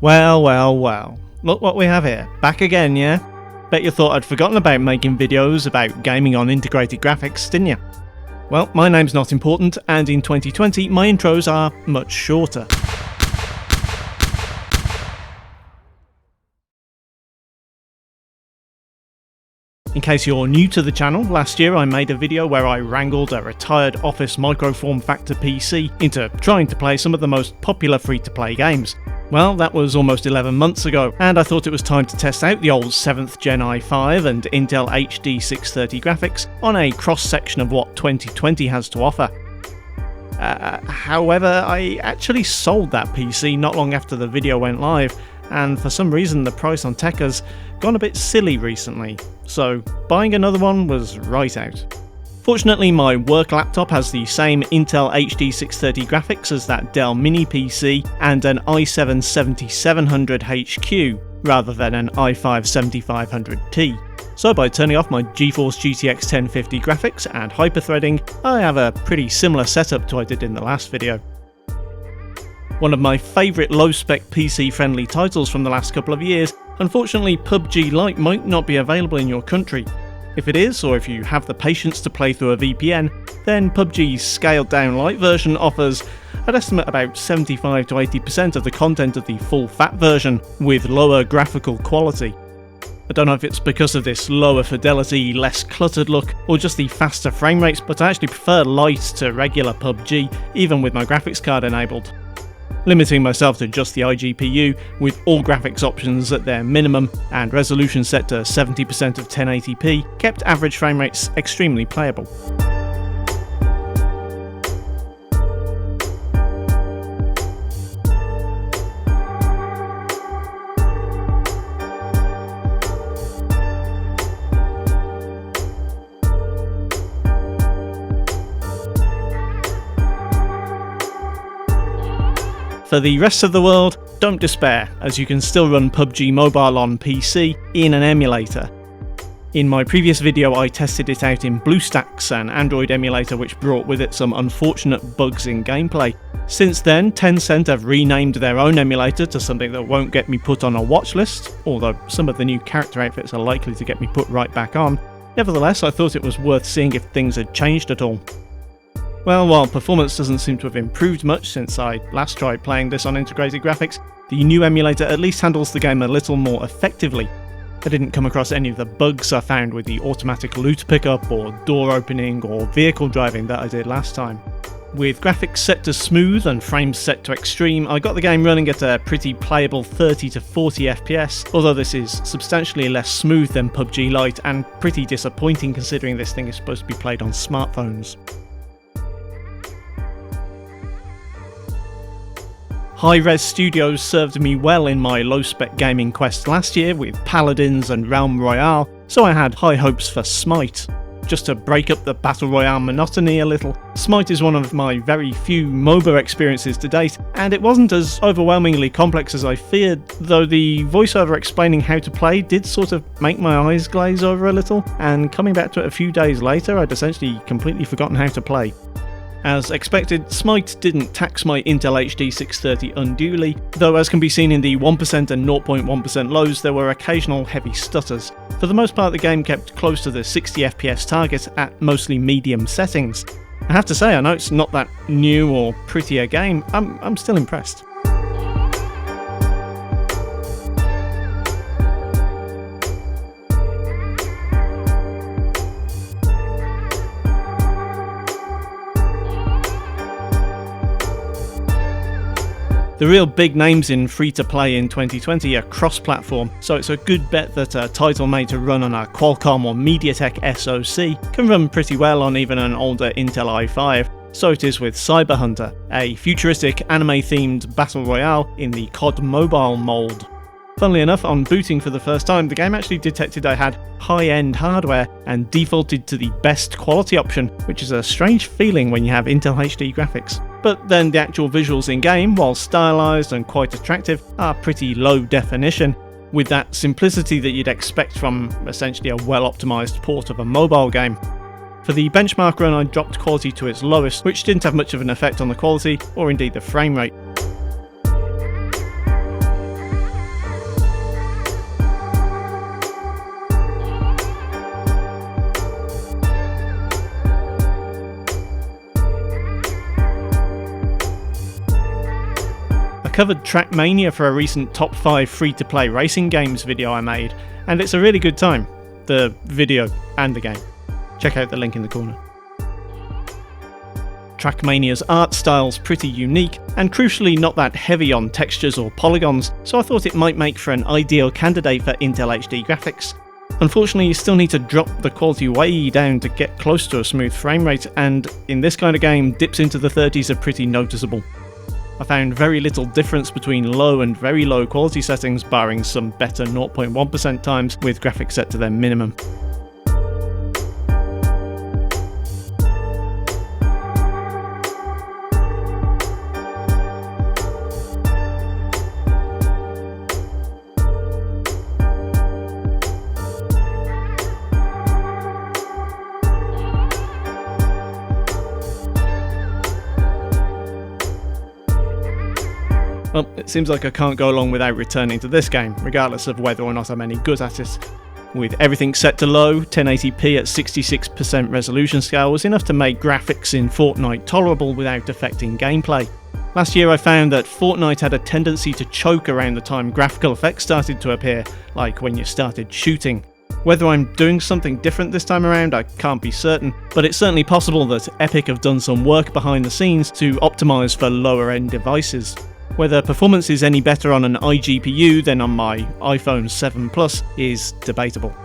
Well. Look what we have here. Back again, yeah? Bet you thought I'd forgotten about making videos about gaming on integrated graphics, didn't you? Well, my name's not important, and in 2020 my intros are much shorter. In case you're new to the channel, last year I made a video where I wrangled a retired office micro form factor PC into trying to play some of the most popular free-to-play games. Well, that was almost 11 months ago, and I thought it was time to test out the old 7th Gen i5 and Intel HD 630 graphics on a cross-section of what 2020 has to offer. However, I actually sold that PC not long after the video went live, and for some reason the price on tech has gone a bit silly recently, so buying another one was right out. Fortunately, my work laptop has the same Intel HD 630 graphics as that Dell Mini PC and an i7 7700 HQ rather than an i5 7500T. So by turning off my GeForce GTX 1050 graphics and hyperthreading, I have a pretty similar setup to what I did in the last video. One of my favourite low-spec PC-friendly titles from the last couple of years, unfortunately PUBG Lite might not be available in your country. If it is, or if you have the patience to play through a VPN, then PUBG's scaled-down Lite version offers, I'd estimate, about 75 to 80% of the content of the full-fat version, with lower graphical quality. I don't know if it's because of this lower fidelity, less cluttered look, or just the faster frame rates, but I actually prefer Lite to regular PUBG, even with my graphics card enabled. Limiting myself to just the iGPU, with all graphics options at their minimum and resolution set to 70% of 1080p, kept average frame rates extremely playable. For the rest of the world, don't despair, as you can still run PUBG Mobile on PC in an emulator. In my previous video I tested it out in BlueStacks, an Android emulator which brought with it some unfortunate bugs in gameplay. Since then, Tencent have renamed their own emulator to something that won't get me put on a watch list, although some of the new character outfits are likely to get me put right back on. Nevertheless, I thought it was worth seeing if things had changed at all. Well, while performance doesn't seem to have improved much since I last tried playing this on integrated graphics, the new emulator at least handles the game a little more effectively. I didn't come across any of the bugs I found with the automatic loot pickup or door opening or vehicle driving that I did last time. With graphics set to smooth and frames set to extreme, I got the game running at a pretty playable 30 to 40 FPS, although this is substantially less smooth than PUBG Lite and pretty disappointing considering this thing is supposed to be played on smartphones. High-res studios served me well in my low-spec gaming quest last year with Paladins and Realm Royale, so I had high hopes for Smite. Just to break up the Battle Royale monotony a little, Smite is one of my very few MOBA experiences to date, and it wasn't as overwhelmingly complex as I feared, though the voiceover explaining how to play did sort of make my eyes glaze over a little, and coming back to it a few days later I'd essentially completely forgotten how to play. As expected, Smite didn't tax my Intel HD 630 unduly, though as can be seen in the 1% and 0.1% lows there were occasional heavy stutters. For the most part the game kept close to the 60 FPS target at mostly medium settings. I have to say, I know it's not that new or pretty a game, I'm still impressed. The real big names in free-to-play in 2020 are cross-platform, so it's a good bet that a title made to run on a Qualcomm or MediaTek SoC can run pretty well on even an older Intel i5. So it is with Cyber Hunter, a futuristic anime-themed battle royale in the COD Mobile mould. Funnily enough, on booting for the first time, the game actually detected I had high-end hardware and defaulted to the best quality option, which is a strange feeling when you have Intel HD graphics. But then the actual visuals in-game, while stylised and quite attractive, are pretty low definition, with that simplicity that you'd expect from essentially a well-optimised port of a mobile game. For the benchmark run I dropped quality to its lowest, which didn't have much of an effect on the quality, or indeed the frame rate. covered Trackmania for a recent top 5 free-to-play racing games video I made, and it's a really good time. The video and the game. Check out the link in the corner. Trackmania's art style's pretty unique, and crucially not that heavy on textures or polygons, so I thought it might make for an ideal candidate for Intel HD graphics. Unfortunately, you still need to drop the quality way down to get close to a smooth frame rate, and in this kind of game, dips into the 30s are pretty noticeable. I found very little difference between low and very low quality settings, barring some better 0.1% times with graphics set to their minimum. Well, it seems like I can't go along without returning to this game, regardless of whether or not I'm any good at it. With everything set to low, 1080p at 66% resolution scale was enough to make graphics in Fortnite tolerable without affecting gameplay. Last year I found that Fortnite had a tendency to choke around the time graphical effects started to appear, like when you started shooting. Whether I'm doing something different this time around, I can't be certain, but it's certainly possible that Epic have done some work behind the scenes to optimise for lower end devices. Whether performance is any better on an iGPU than on my iPhone 7 Plus is debatable.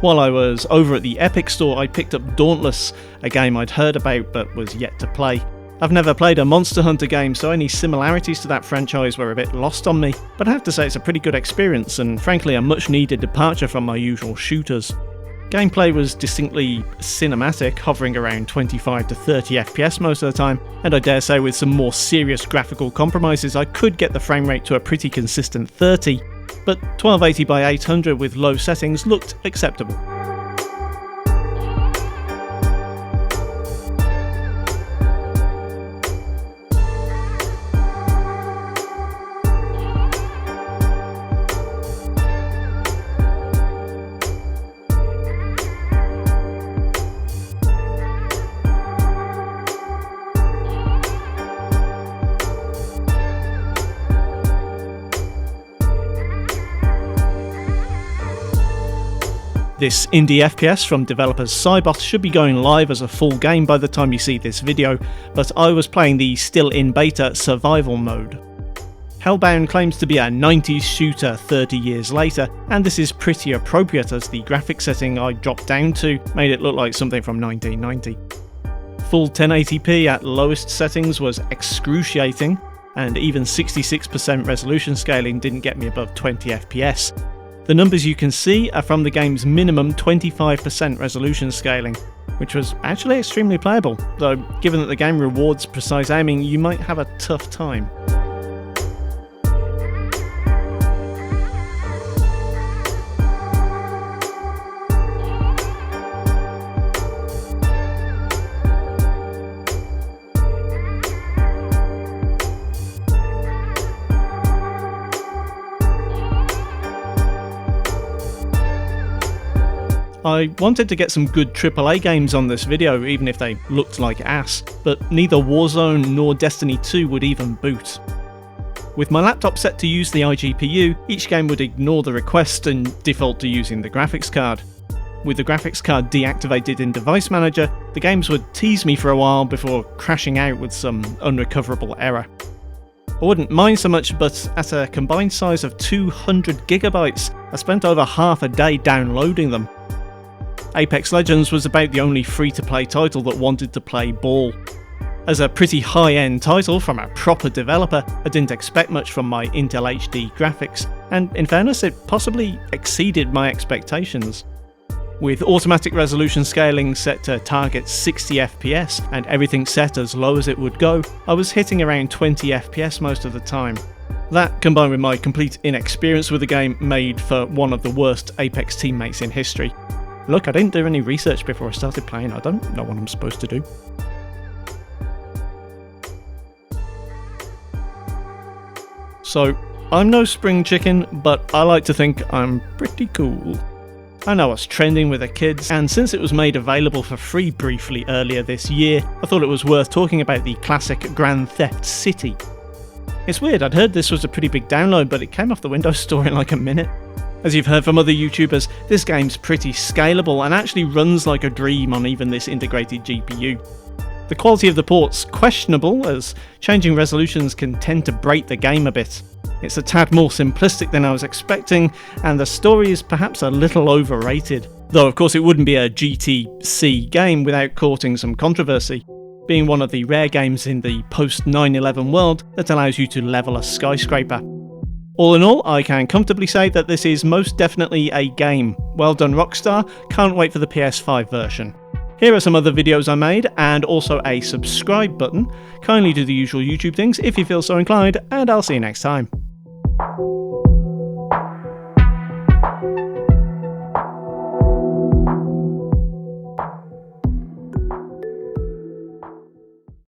While I was over at the Epic store, I picked up Dauntless, a game I'd heard about but was yet to play. I've never played a Monster Hunter game, so any similarities to that franchise were a bit lost on me, but I have to say it's a pretty good experience and frankly a much needed departure from my usual shooters. Gameplay was distinctly cinematic, hovering around 25 to 30 FPS most of the time, and I dare say with some more serious graphical compromises I could get the frame rate to a pretty consistent 30, but 1280 by 800 with low settings looked acceptable. This indie FPS from developers Cybot should be going live as a full game by the time you see this video, but I was playing the still in beta survival mode. Hellbound claims to be a 90s shooter 30 years later, and this is pretty appropriate as the graphics setting I dropped down to made it look like something from 1990. Full 1080p at lowest settings was excruciating, and even 66% resolution scaling didn't get me above 20 FPS. The numbers you can see are from the game's minimum 25% resolution scaling, which was actually extremely playable, though given that the game rewards precise aiming, you might have a tough time. I wanted to get some good AAA games on this video, even if they looked like ass, but neither Warzone nor Destiny 2 would even boot. With my laptop set to use the iGPU, each game would ignore the request and default to using the graphics card. With the graphics card deactivated in Device Manager, the games would tease me for a while before crashing out with some unrecoverable error. I wouldn't mind so much, but at a combined size of 200 gigabytes, I spent over half a day downloading them. Apex Legends was about the only free-to-play title that wanted to play ball. As a pretty high-end title from a proper developer, I didn't expect much from my Intel HD graphics, and in fairness it possibly exceeded my expectations. With automatic resolution scaling set to target 60 FPS and everything set as low as it would go, I was hitting around 20 FPS most of the time. That, combined with my complete inexperience with the game, made for one of the worst Apex teammates in history. Look, I didn't do any research before I started playing, I don't know what I'm supposed to do. So, I'm no spring chicken, but I like to think I'm pretty cool. I know what's trending with the kids, and since it was made available for free briefly earlier this year, I thought it was worth talking about the classic Grand Theft City. It's weird, I'd heard this was a pretty big download, but it came off the Windows Store in like a minute. As you've heard from other YouTubers, this game's pretty scalable and actually runs like a dream on even this integrated GPU. The quality of the port's questionable, as changing resolutions can tend to break the game a bit. It's a tad more simplistic than I was expecting, and the story is perhaps a little overrated. Though of course it wouldn't be a GTC game without courting some controversy, being one of the rare games in the post-9/11 world that allows you to level a skyscraper. All in all, I can comfortably say that this is most definitely a game. Well done Rockstar, can't wait for the PS5 version. Here are some other videos I made, and also a subscribe button. Kindly do the usual YouTube things if you feel so inclined, and I'll see you next time.